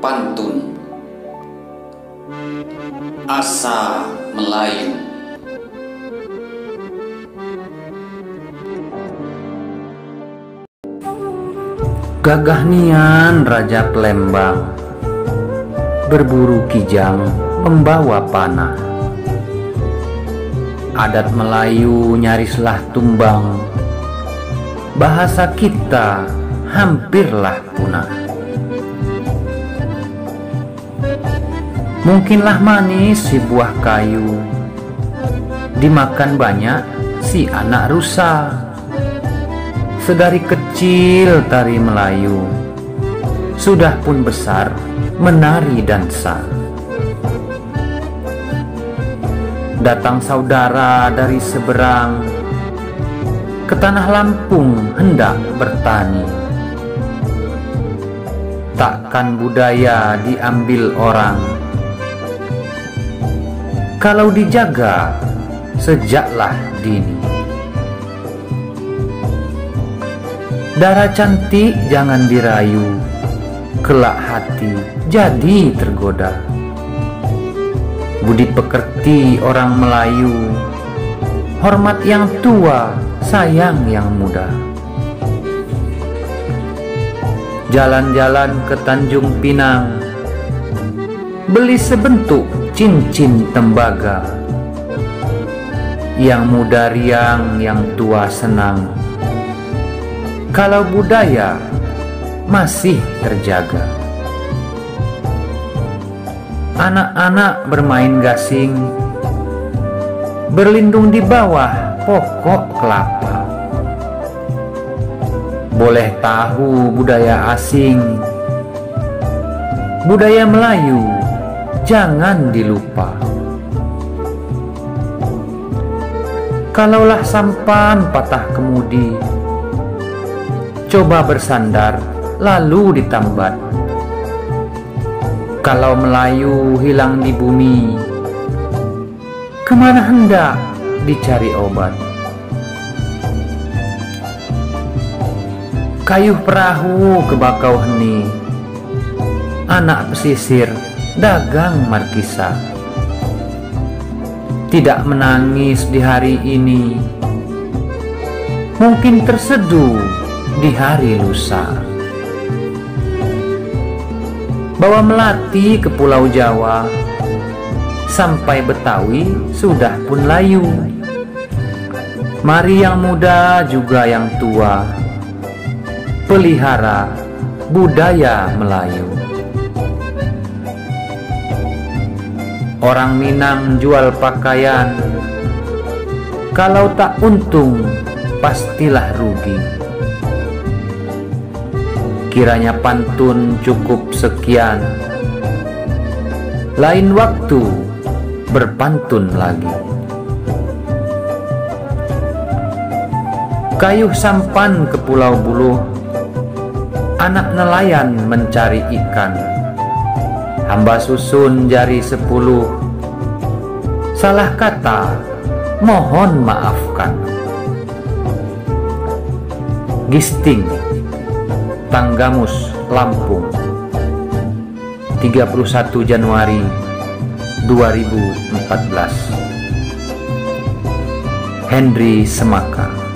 Pantun Asa Melayu. Gagah nian Raja Pelembang, berburu kijang membawa panah. Adat Melayu nyarislah tumbang, bahasa kita hampirlah punah. Mungkinlah manis si buah kayu, dimakan banyak si anak rusa. Sedari kecil tari Melayu, sudah pun besar menari dansa. Datang saudara dari seberang, ke tanah Lampung hendak bertani. Takkan budaya diambil orang, kalau dijaga sejaklah dini. Darah cantik jangan dirayu, kelak hati jadi tergoda. Budi pekerti orang Melayu, hormat yang tua, sayang yang muda. Jalan-jalan ke Tanjung Pinang, beli sebentuk cincin tembaga. Yang muda riang, yang tua senang, kalau budaya masih terjaga. Anak-anak bermain gasing, berlindung di bawah pokok kelapa. Boleh tahu budaya asing, budaya Melayu jangan dilupa. Kalaulah sampan patah kemudi, coba bersandar lalu ditambat. Kalau Melayu hilang di bumi, kemana hendak dicari obat? Kayuh perahu ke Bakau Heni, anak pesisir dagang markisa. Tidak menangis di hari ini, mungkin terseduh di hari lusa. Bawa melati ke Pulau Jawa, sampai Betawi sudah pun layu. Mari yang muda juga yang tua, pelihara budaya Melayu. Orang Minang jual pakaian, kalau tak untung pastilah rugi. Kiranya pantun cukup sekian, lain waktu berpantun lagi. Kayuh sampan ke Pulau Buluh, anak nelayan mencari ikan. Hamba susun jari 10, salah kata mohon maafkan. Gisting, Tanggamus, Lampung, 31 Januari 2014. Henry Semaka.